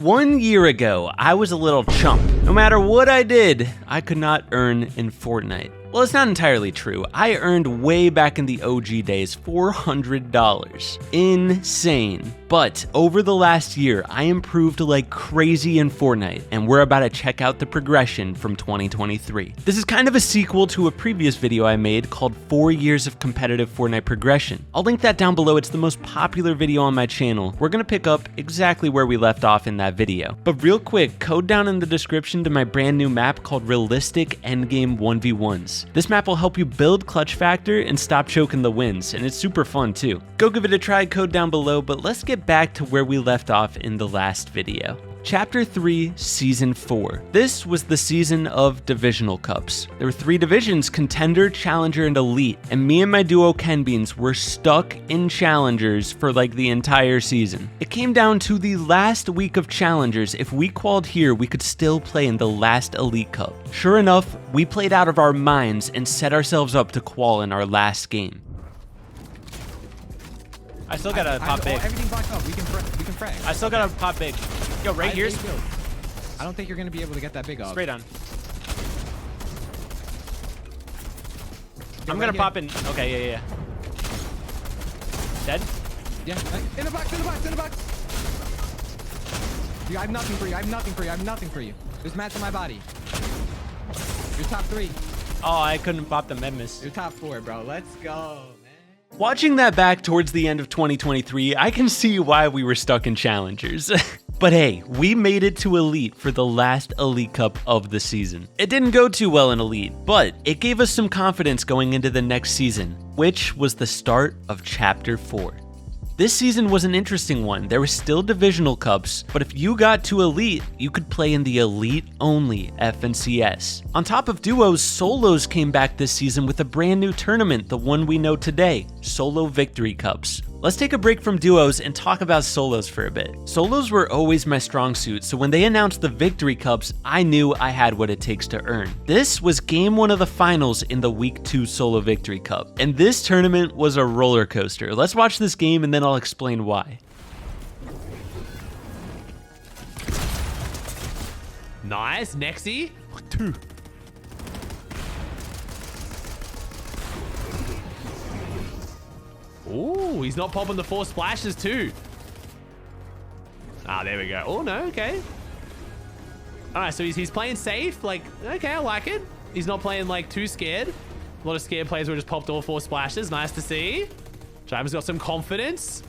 1 year ago, I was a little chump. No matter what I did, I could not earn in Fortnite. Well, it's not entirely true. I earned way back in the OG days $400. Insane. But over the last year, I improved like crazy in Fortnite, and we're about to check out the progression from 2023. This is kind of a sequel to a previous video I made called 4 Years of Competitive Fortnite Progression. I'll link that down below. It's the most popular video on my channel. We're gonna pick up exactly where we left off in that video. But real quick, code down in the description to my brand new map called Realistic Endgame 1v1s. This map will help you build clutch factor and stop choking the wins, and it's super fun too. Go give it a try, code down below, but let's get back to where we left off in the last video. Chapter 3, Season 4. This was the season of Divisional Cups. There were 3 divisions, Contender, Challenger, and Elite, and me and my duo Ken Beans were stuck in Challengers for like the entire season. It came down to the last week of Challengers. If we qualified here, we could still play in the last Elite Cup. Sure enough, we played out of our minds and set ourselves up to qual in our last game. I still gotta pop big. Everything blocked up. We can frag. I still gotta pop big. Yo, right here. I don't think you're gonna be able to get that big up. Straight on. I'm gonna pop in. Okay, yeah. Dead? Yeah. In the box, in the box, in the box. Dude, I have nothing for you. I have nothing for you. I have nothing for you. There's mats on my body. You're top 3. Oh, I couldn't pop the med miss. You're top 4, bro. Let's go. Watching that back towards the end of 2023, I can see why we were stuck in Challengers. But hey, we made it to Elite for the last Elite Cup of the season. It didn't go too well in Elite, but it gave us some confidence going into the next season, which was the start of Chapter 4. This season was an interesting one. There were still Divisional Cups, but if you got to Elite, you could play in the Elite-only FNCS. On top of duos, solos came back this season with a brand new tournament, the one we know today, Solo Victory Cups. Let's take a break from duos and talk about solos for a bit. Solos were always my strong suit, so when they announced the Victory Cups, I knew I had what it takes to earn. This was game 1 of the finals in the Week 2 Solo Victory Cup, and this tournament was a roller coaster. Let's watch this game and then I'll explain why. Nice, Nexy. 2. Ooh, he's not popping the 4 splashes too. Ah, there we go. Oh, no, okay. All right, so he's playing safe. Like, okay, I like it. He's not playing, like, too scared. A lot of scared players would have just popped all 4 splashes. Nice to see. Jivan's got some confidence.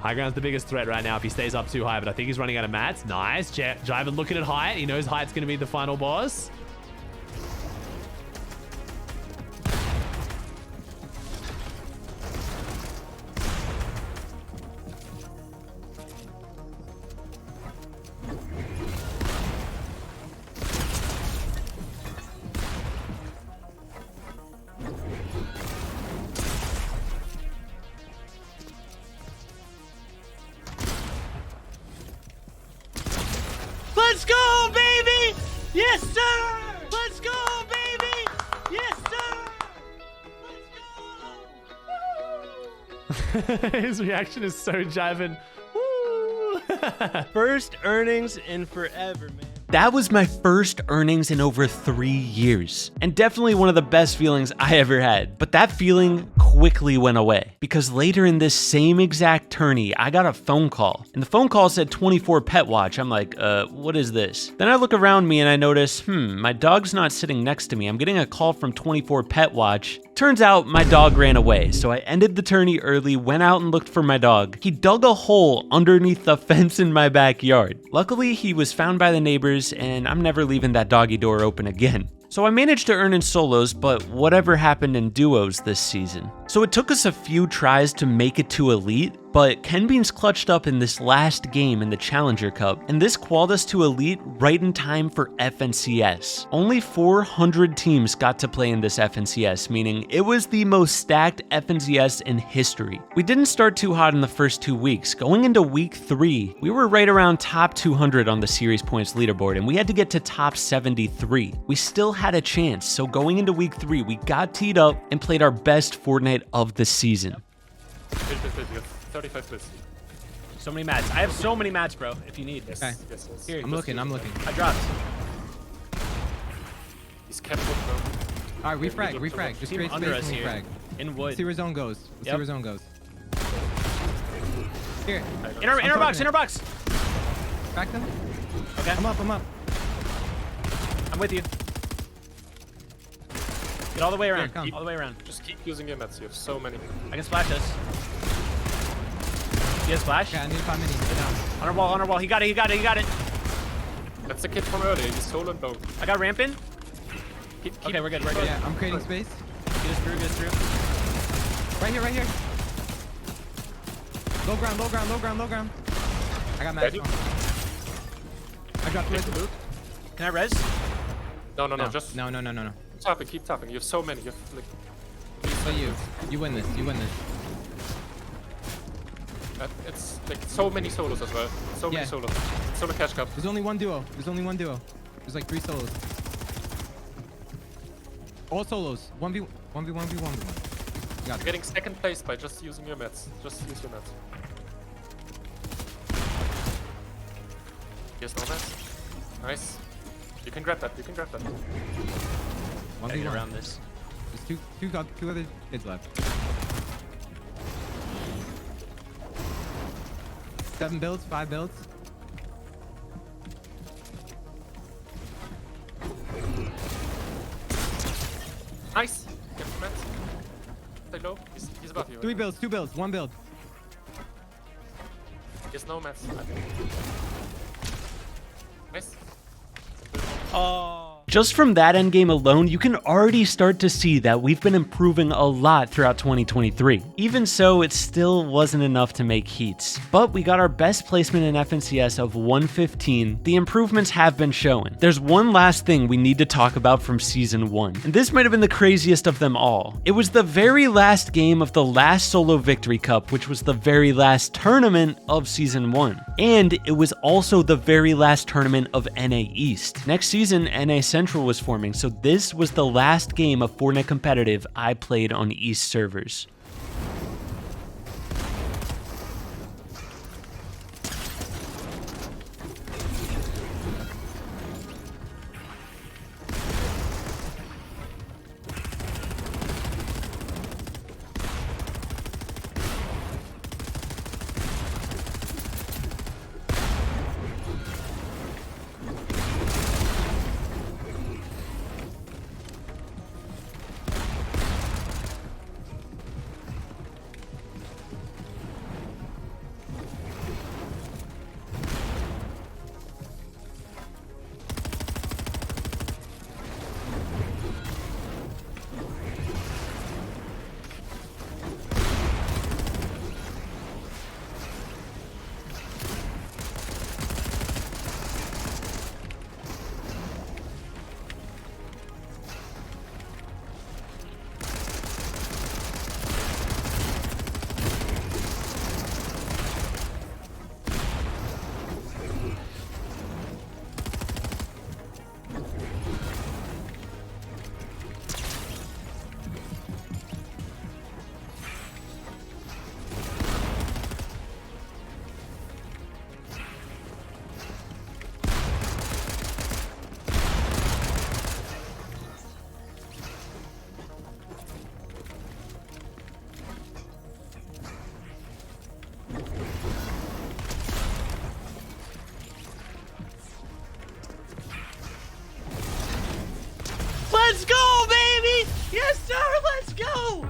High ground's the biggest threat right now if he stays up too high, but I think he's running out of mats. Nice. Jivan looking at height. He knows height's going to be the final boss. Let's go, baby! Yes, sir! Let's go, baby! Yes, sir! Let's go! His reaction is so Jivan. Woo! First earnings in forever, man. That was my first earnings in over 3 years, and definitely one of the best feelings I ever had. But that feeling quickly went away, because later in this same exact tourney, I got a phone call, and the phone call said 24 pet watch. I'm like, what is this? Then I look around me and I notice, my dog's not sitting next to me. I'm getting a call from 24 pet watch. Turns out my dog ran away, so I ended the tourney early, went out and looked for my dog. He dug a hole underneath the fence in my backyard. Luckily, he was found by the neighbors, and I'm never leaving that doggy door open again. So I managed to earn in solos, but whatever happened in duos this season? So it took us a few tries to make it to Elite, but Ken Beans clutched up in this last game in the Challenger Cup, and this qualified us to Elite right in time for FNCS. Only 400 teams got to play in this FNCS, meaning it was the most stacked FNCS in history. We didn't start too hot in the first 2 weeks. Going into week 3, we were right around top 200 on the series points leaderboard, and we had to get to top 73. We still had a chance, so going into week 3, we got teed up and played our best Fortnite of the season. 35 kills. So many mats. I have so many mats, bro, if you need. Okay. Yes. Here, I'm looking. I dropped. He's kept it, bro. All right, refrag. Just Team create under space us and here. refrag. In wood. See where zone goes. See Yep. where zone goes. Here. Inner box. Back them. Okay. I'm up. I'm with you. Get all the way around. Here, come. All the way around. Just keep using your mats. You have so many. I can splash us. He has splash. Okay, I need 5 minis. Get down. On our wall. He got it. That's the kid from earlier. He's solo and bow. I got ramp in. Keep Okay, we're good. Yeah, I'm creating space. Get us through. Right here. Low ground. I got mats. Ready? I dropped Take res. the loot. Can I res? No. Just No. keep tapping. You have so many. You have like. So you win this. It's like so many solos as well. So many Yeah. solos. Solo cash cup. There's only one duo. There's like 3 solos. All solos. 1v1. You got You're it. getting second place by just using your mats. Just use your mats. Yes, no mats. Nice. You can grab that. 1v1 1v1. around this. There's two other kids left. 7 builds, 5 builds. Nice. Get the mats. Stay low. He's above you. 3 builds, 2 builds, 1 build. He has no mats. Nice. Just from that endgame alone, you can already start to see that we've been improving a lot throughout 2023. Even so, it still wasn't enough to make heats. But we got our best placement in FNCS of 115. The improvements have been shown. There's one last thing we need to talk about from Season 1, and this might have been the craziest of them all. It was the very last game of the last Solo Victory Cup, which was the very last tournament of Season 1. And it was also the very last tournament of NA East. Next season, NA Central was forming, so this was the last game of Fortnite Competitive I played on East servers.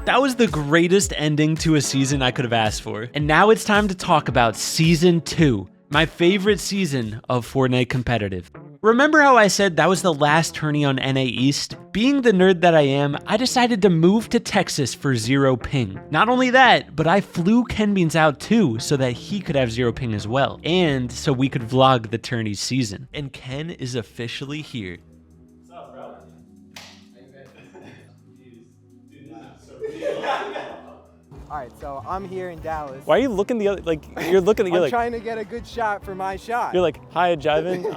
That was the greatest ending to a season I could have asked for. And now it's time to talk about Season 2, my favorite season of Fortnite competitive. Remember how I said that was the last tourney on NA East? Being the nerd that I am, I decided to move to Texas for 0 ping. Not only that, but I flew Kenbeans out too so that he could have 0 ping as well. And so we could vlog the tourney season. And Ken is officially here. All right, so I'm here in Dallas. Why are you looking the other, like, you're looking, you're I'm like, trying to get a good shot for my shot. you're like, hi, Jivan,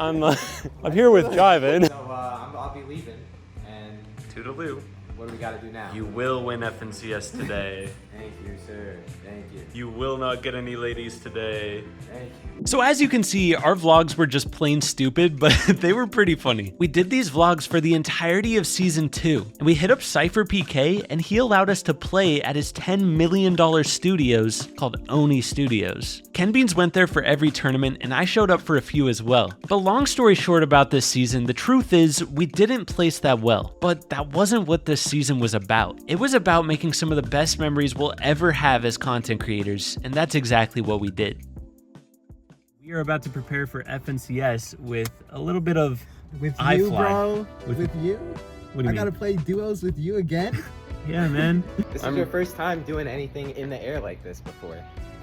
I'm here with Jivan. So I'll be leaving, and Toodaloo. what do we gotta do now? You will win FNCS today. Thank you, sir. Thank you. You will not get any ladies today. Thank you. So as you can see, our vlogs were just plain stupid, but they were pretty funny. We did these vlogs for the entirety of Season 2, and we hit up Cypher PK, and he allowed us to play at his $10 million studios called Oni Studios. Kenbeans went there for every tournament, and I showed up for a few as well. But long story short about this season, the truth is we didn't place that well, but that wasn't what this season was about. It was about making some of the best memories we'll ever have as content creators, and that's exactly what we did. We are about to prepare for FNCS with a little bit of With I you, fly. bro? With- With you? What do you I gotta mean? play duos with you again? Yeah, man. This is your first time doing anything in the air like this before.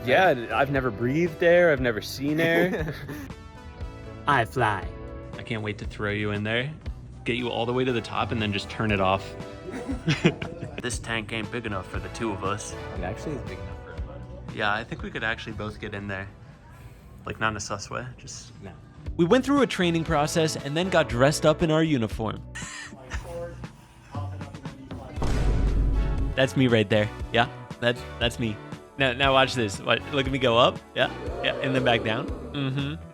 Yeah, I've never breathed air, I've never seen air. I fly. I can't wait to throw you in there, get you all the way to the top, and then just turn it off. This tank ain't big enough for the two of us. It actually is big enough for everyone. Yeah, I think we could actually both get in there. Like, not in a sus way, just... No. We went through a training process and then got dressed up in our uniform. That's me right there. Yeah, that's me. Now watch this. Look at me go up. Yeah, and then back down.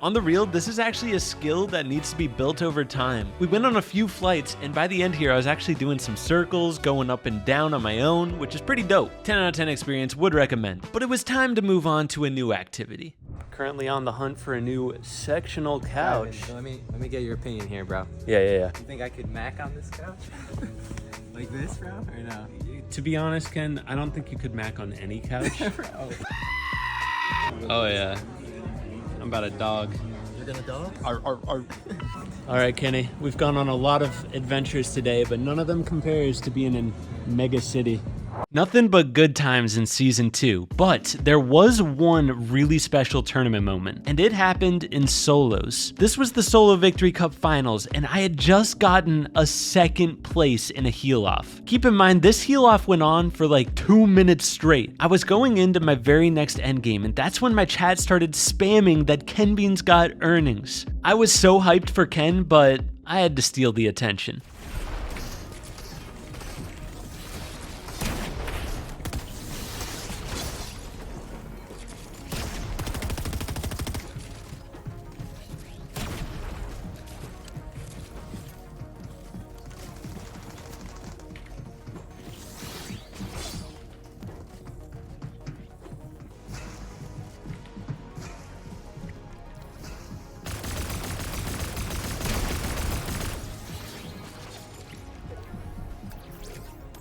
On the real, this is actually a skill that needs to be built over time. We went on a few flights, and by the end here, I was actually doing some circles, going up and down on my own, which is pretty dope. 10 out of 10 experience, would recommend. But it was time to move on to a new activity. Currently on the hunt for a new sectional couch. So let me get your opinion here, bro. Yeah. You think I could mac on this couch? Like this, bro? Or no? To be honest, Ken, I don't think you could mac on any couch. Oh yeah. I'm about a dog. You're gonna dog? All right, Kenny, we've gone on a lot of adventures today, but none of them compares to being in Mega City. Nothing but good times in Season 2, but there was one really special tournament moment, and it happened in solos. This was the Solo Victory Cup Finals, and I had just gotten a 2nd place in a heal-off. Keep in mind, this heal-off went on for like 2 minutes straight. I was going into my very next endgame, and that's when my chat started spamming that Kenbeans got earnings. I was so hyped for Ken, but I had to steal the attention.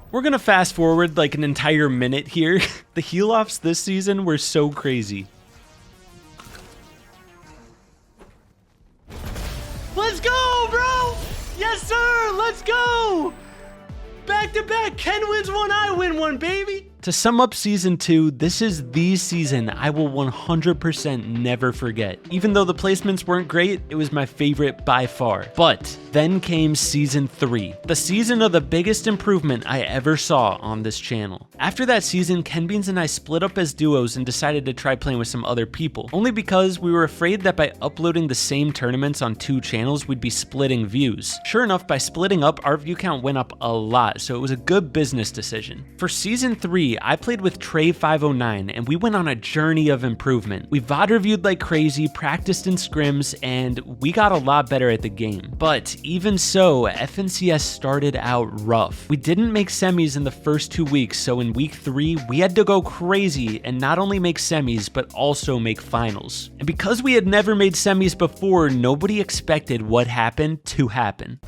We're gonna fast forward like an entire minute here. The heal-offs this season were so crazy. Let's go, bro! Yes, sir! Let's go! Back to back, Ken wins one, I win one, baby! To sum up Season 2, this is the season I will 100% never forget. Even though the placements weren't great, it was my favorite by far. But then came Season 3, the season of the biggest improvement I ever saw on this channel. After that season, Kenbeans and I split up as duos and decided to try playing with some other people, only because we were afraid that by uploading the same tournaments on 2 channels, we'd be splitting views. Sure enough, by splitting up, our view count went up a lot, so it was a good business decision. For Season 3, I played with Trey509 and we went on a journey of improvement. We VOD reviewed like crazy, practiced in scrims, and we got a lot better at the game. But even so, FNCS started out rough. We didn't make semis in the first 2 weeks, so in week 3, we had to go crazy and not only make semis, but also make finals. And because we had never made semis before, nobody expected what happened to happen.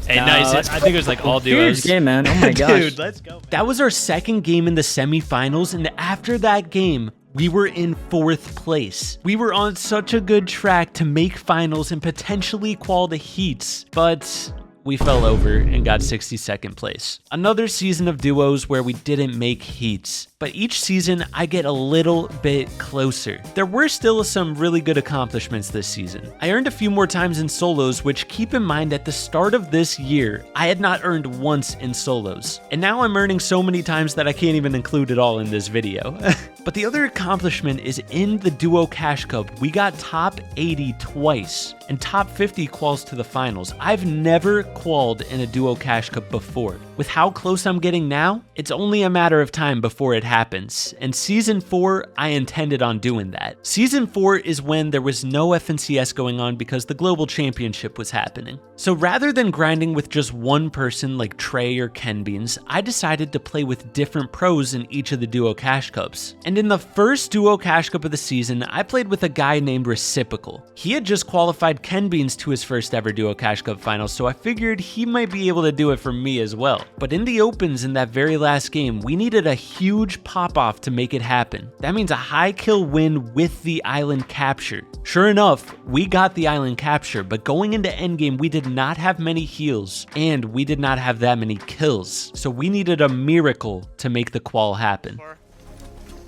Hey, nice. I think it was like all duos. Huge game, man. Oh my gosh. Dude, let's go. Man. That was our second game in the semifinals, and after that game, we were in 4th place. We were on such a good track to make finals and potentially qual the heats, but we fell over and got 62nd place. Another season of duos where we didn't make heats, but each season I get a little bit closer. There were still some really good accomplishments this season. I earned a few more times in solos, which keep in mind at the start of this year, I had not earned once in solos. And now I'm earning so many times that I can't even include it all in this video. But the other accomplishment is in the Duo Cash Cup, we got top 80 twice, and top 50 quals to the finals. I've never qualled in a Duo Cash Cup before. With how close I'm getting now, it's only a matter of time before it happens, and Season 4, I intended on doing that. Season 4 is when there was no FNCS going on because the Global Championship was happening. So rather than grinding with just one person like Trey or Kenbeans, I decided to play with different pros in each of the Duo Cash Cups. And in the first Duo Cash Cup of the season, I played with a guy named Reciprocal. He had just qualified Kenbeans to his first ever Duo Cash Cup finals, so I figured he might be able to do it for me as well. But in the opens in that very last game, we needed a huge pop-off to make it happen. That means a high kill win with the island capture. Sure enough, we got the island capture, but going into endgame, we did not have many heals, and we did not have that many kills. So we needed a miracle to make the qual happen.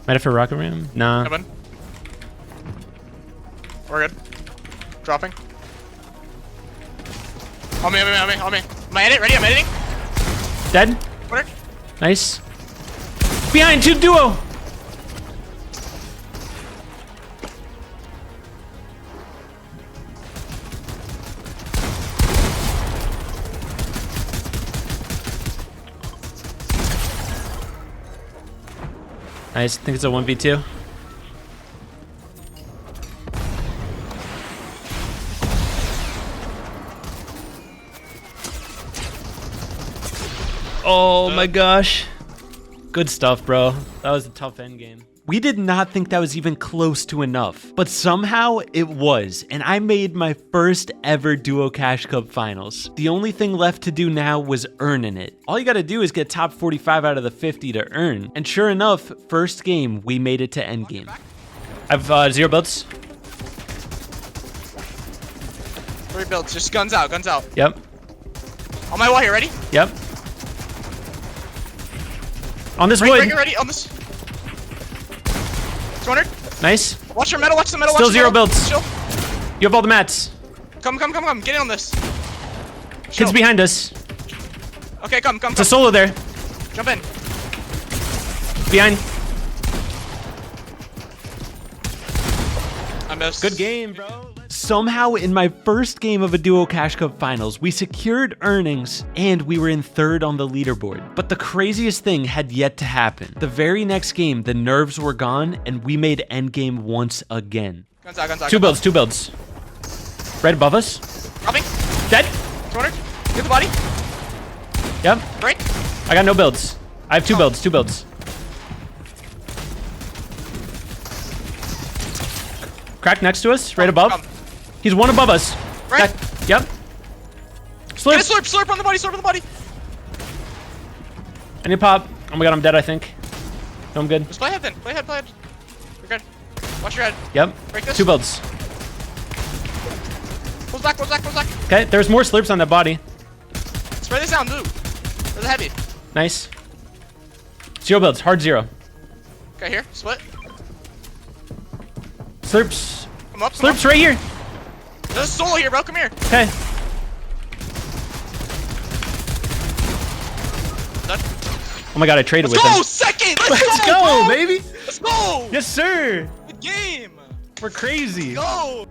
Might have for rocket ram? Nah. Coming. We're good. Dropping. On me. Am I edit? Ready? I'm editing. Dead. Corner. Nice. Behind, 2 duo. Nice. I think it's a 1v2. Oh my gosh. Good stuff, bro. That was a tough end game. We did not think that was even close to enough, but somehow it was, and I made my first ever Duo Cash Cup finals. The only thing left to do now was earning it. All you gotta do is get top 45 out of the 50 to earn, and sure enough, first game, we made it to end game. I have 0 builds. 3 builds, just guns out. Yep. On my wall here, ready? Yep. On this wood. Break, ready? On this. 200. Nice. Watch your metal, watch the metal. Still watch the 0 metal. builds. Chill. You have all the mats. Come. Get in on this. Kids Chill. behind us. Okay, come. It's a solo there. Jump in. Behind. I missed. Good game, bro. Somehow in my first game of a Duo Cash Cup finals, we secured earnings and we were in 3rd on the leaderboard. But the craziest thing had yet to happen. The very next game, the nerves were gone and we made endgame once again. Guns out. 2 builds. Right above us. Dropping. Dead. 200. Get the body. Yep. Break. I got no builds. I have 2 builds. Crack next to us, right above. Come. He's 1 above us. Right. Yep. Slurp. Get a slurp on the body. I need pop. Oh my god, I'm dead, I think. No, I'm good. Just play ahead then. Play ahead. You're good. Watch your head. Yep. Break this. 2 builds. Close back. Okay, there's more slurps on that body. Spray this down, blue. There's a heavy. Nice. 0 builds, hard 0. Okay, here. Split. Slurps. Come up. Slurps right here. There's a solo here, bro. Come here. Okay. Done. Oh my god, I traded Let's with go! him. Second! Let's go, bro. baby. Let's go! Yes, sir. Good game! We're crazy. Go!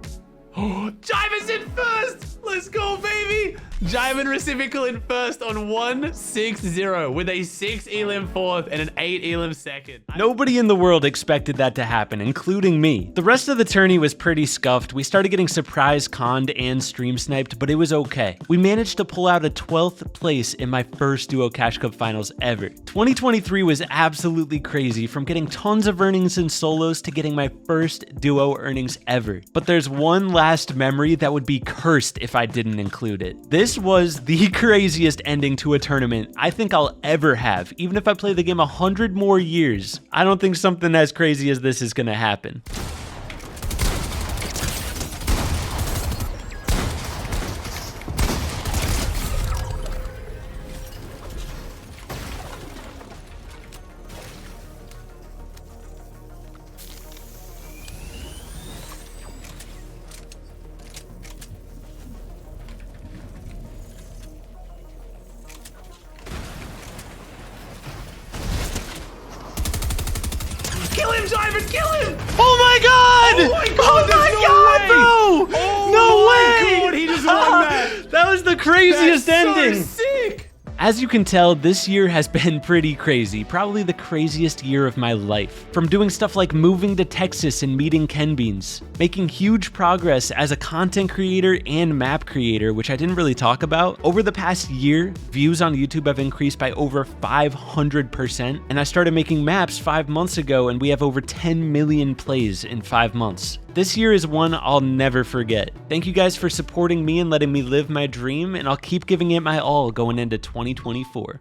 Jivan's in first! Let's go, baby! Jivan reciprocal in first on 1-6-0 with a 6 elim 4th and an 8 elim 2nd. Nobody in the world expected that to happen, including me. The rest of the tourney was pretty scuffed. We started getting surprise conned and stream sniped, but it was okay. We managed to pull out a 12th place in my first Duo Cash Cup finals ever. 2023 was absolutely crazy, from getting tons of earnings in solos to getting my first duo earnings ever. But there's one last memory that would be cursed if I didn't include it. This This was the craziest ending to a tournament I think I'll ever have. Even if I play the game 100 more years, I don't think something as crazy as this is gonna happen. Kill him, Jivan! Kill him! Oh my god! Oh my god, Oh my god, bro! No way! God, he just won that! That was the craziest ending. So sick! As you can tell, this year has been pretty crazy, probably the craziest year of my life. From doing stuff like moving to Texas and meeting Ken Beans, making huge progress as a content creator and map creator, which I didn't really talk about. Over the past year, views on YouTube have increased by over 500%, and I started making maps 5 months ago, and we have over 10 million plays in 5 months. This year is one I'll never forget. Thank you guys for supporting me and letting me live my dream, and I'll keep giving it my all going into 2024.